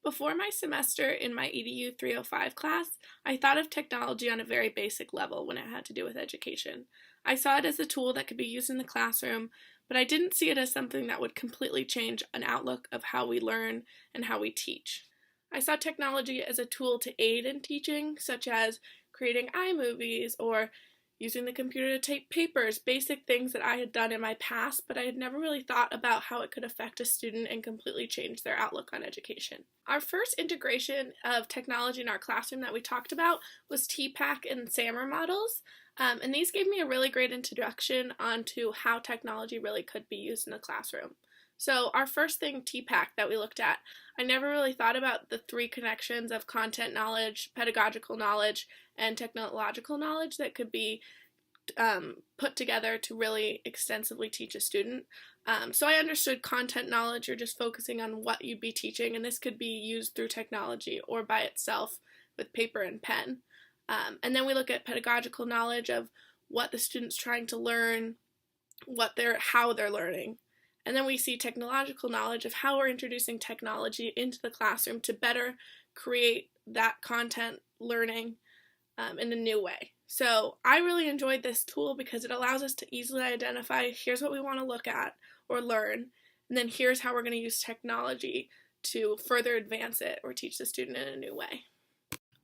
Before my semester in my EDU 305 class, I thought of technology on a very basic level when it had to do with education. I saw it as a tool that could be used in the classroom, but I didn't see it as something that would completely change an outlook of how we learn and how we teach. I saw technology as a tool to aid in teaching, such as creating iMovies or using the computer to take papers, basic things that I had done in my past, but I had never really thought about how it could affect a student and completely change their outlook on education. Our first integration of technology in our classroom that we talked about was TPAC and SAMR models, and these gave me a really great introduction onto how technology really could be used in the classroom. So our first thing, TPAC, that we looked at, I never really thought about the three connections of content knowledge, pedagogical knowledge, and technological knowledge that could be put together to really extensively teach a student. So I understood content knowledge, you're just focusing on what you'd be teaching, and this could be used through technology or by itself with paper and pen. And then we look at pedagogical knowledge of what the student's trying to learn, how they're learning. And then we see technological knowledge of how we're introducing technology into the classroom to better create that content learning in a new way. So I really enjoyed this tool because it allows us to easily identify, here's what we want to look at or learn, and then here's how we're going to use technology to further advance it or teach the student in a new way.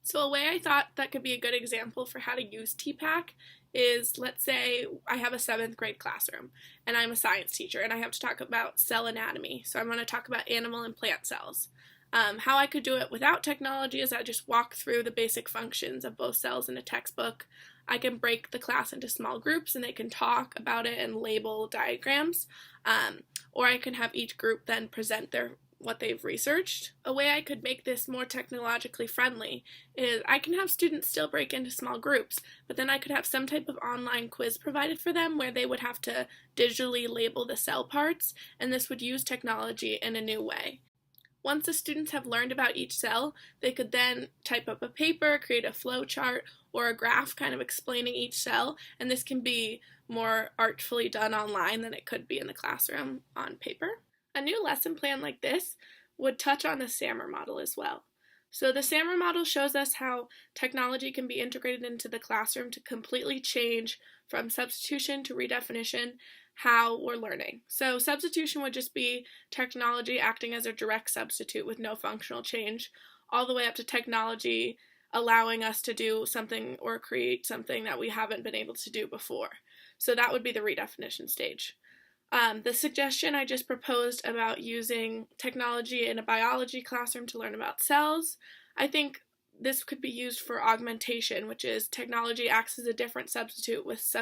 So a way I thought that could be a good example for how to use TPAC is, let's say I have a 7th grade classroom and I'm a science teacher and I have to talk about cell anatomy. So I'm going to talk about animal and plant cells. How I could do it without technology is I just walk through the basic functions of both cells in a textbook. I can break the class into small groups and they can talk about it and label diagrams. Or I can have each group then present what they've researched. A way I could make this more technologically friendly is I can have students still break into small groups, but then I could have some type of online quiz provided for them where they would have to digitally label the cell parts, and this would use technology in a new way. Once the students have learned about each cell, they could then type up a paper, create a flow chart, or a graph kind of explaining each cell, and this can be more artfully done online than it could be in the classroom on paper. A new lesson plan like this would touch on the SAMR model as well. So the SAMR model shows us how technology can be integrated into the classroom to completely change from substitution to redefinition how we're learning. So substitution would just be technology acting as a direct substitute with no functional change, all the way up to technology allowing us to do something or create something that we haven't been able to do before. So that would be the redefinition stage. The suggestion I just proposed about using technology in a biology classroom to learn about cells, I think this could be used for augmentation, which is technology acts as a different substitute with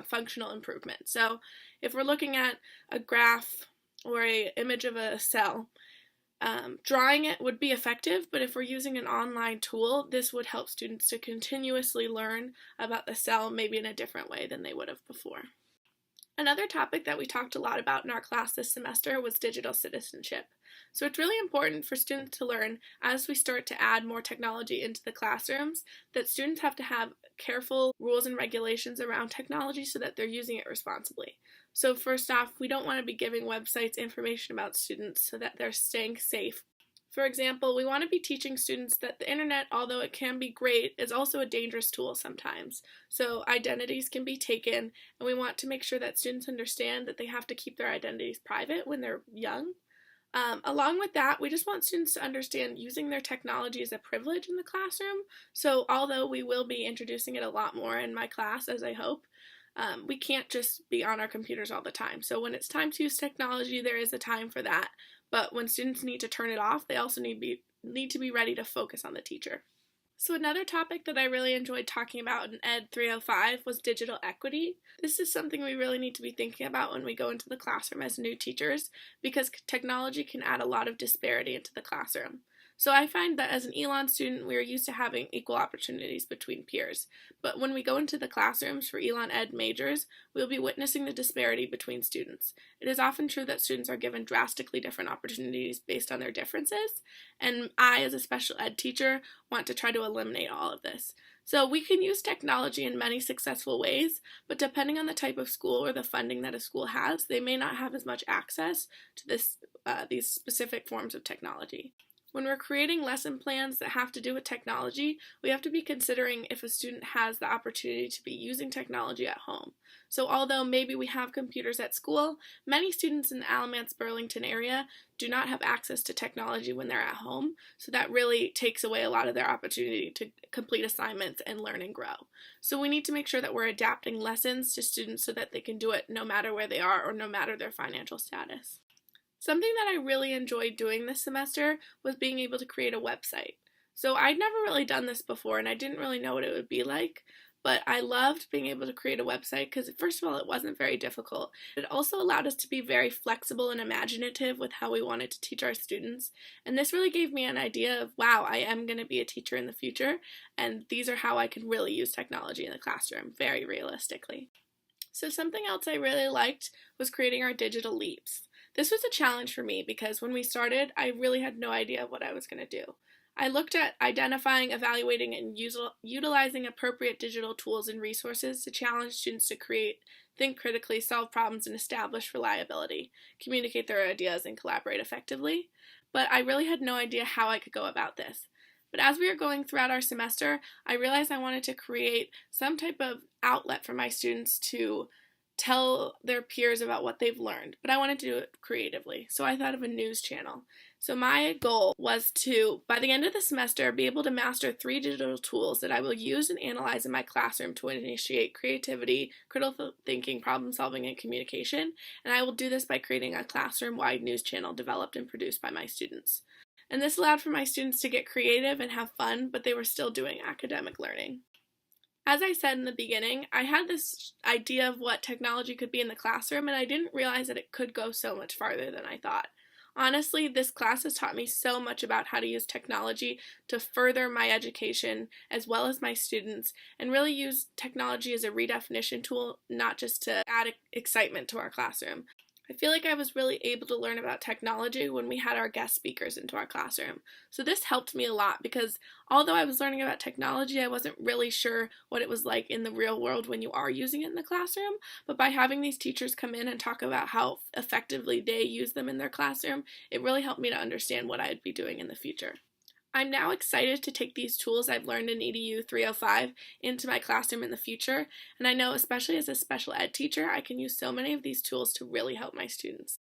functional improvement. So if we're looking at a graph or an image of a cell, drawing it would be effective, but if we're using an online tool, this would help students to continuously learn about the cell maybe in a different way than they would have before. Another topic that we talked a lot about in our class this semester was digital citizenship. So it's really important for students to learn, as we start to add more technology into the classrooms, that students have to have careful rules and regulations around technology so that they're using it responsibly. So first off, we don't want to be giving websites information about students so that they're staying safe. For example, we want to be teaching students that the internet, although it can be great, is also a dangerous tool sometimes. So identities can be taken, and we want to make sure that students understand that they have to keep their identities private when they're young. Along with that, we just want students to understand using their technology as a privilege in the classroom. So although we will be introducing it a lot more in my class, as I hope, we can't just be on our computers all the time. So when it's time to use technology, there is a time for that. But when students need to turn it off, they also need to be ready to focus on the teacher. So another topic that I really enjoyed talking about in Ed 305 was digital equity. This is something we really need to be thinking about when we go into the classroom as new teachers, because technology can add a lot of disparity into the classroom. So I find that as an Elon student, we are used to having equal opportunities between peers. But when we go into the classrooms for Elon Ed majors, we will be witnessing the disparity between students. It is often true that students are given drastically different opportunities based on their differences, and I, as a special ed teacher, want to try to eliminate all of this. So we can use technology in many successful ways, but depending on the type of school or the funding that a school has, they may not have as much access to these specific forms of technology. When we're creating lesson plans that have to do with technology, we have to be considering if a student has the opportunity to be using technology at home. So although maybe we have computers at school, many students in the Alamance-Burlington area do not have access to technology when they're at home, so that really takes away a lot of their opportunity to complete assignments and learn and grow. So we need to make sure that we're adapting lessons to students so that they can do it no matter where they are or no matter their financial status. Something that I really enjoyed doing this semester was being able to create a website. So I'd never really done this before and I didn't really know what it would be like, but I loved being able to create a website because first of all, it wasn't very difficult. It also allowed us to be very flexible and imaginative with how we wanted to teach our students, and this really gave me an idea of, wow, I am going to be a teacher in the future, and these are how I can really use technology in the classroom, very realistically. So something else I really liked was creating our digital leaps. This was a challenge for me because when we started, I really had no idea what I was going to do. I looked at identifying, evaluating, and utilizing appropriate digital tools and resources to challenge students to create, think critically, solve problems, and establish reliability, communicate their ideas, and collaborate effectively. But I really had no idea how I could go about this. But as we were going throughout our semester, I realized I wanted to create some type of outlet for my students to tell their peers about what they've learned, but I wanted to do it creatively. So I thought of a news channel. So my goal was to, by the end of the semester, be able to master 3 digital tools that I will use and analyze in my classroom to initiate creativity, critical thinking, problem solving, and communication. And I will do this by creating a classroom-wide news channel developed and produced by my students. And this allowed for my students to get creative and have fun, but they were still doing academic learning. As I said in the beginning, I had this idea of what technology could be in the classroom, and I didn't realize that it could go so much farther than I thought. Honestly, this class has taught me so much about how to use technology to further my education as well as my students, and really use technology as a redefinition tool, not just to add excitement to our classroom. I feel like I was really able to learn about technology when we had our guest speakers into our classroom. So this helped me a lot because although I was learning about technology, I wasn't really sure what it was like in the real world when you are using it in the classroom. But by having these teachers come in and talk about how effectively they use them in their classroom, it really helped me to understand what I'd be doing in the future. I'm now excited to take these tools I've learned in EDU 305 into my classroom in the future, and I know especially as a special ed teacher, I can use so many of these tools to really help my students.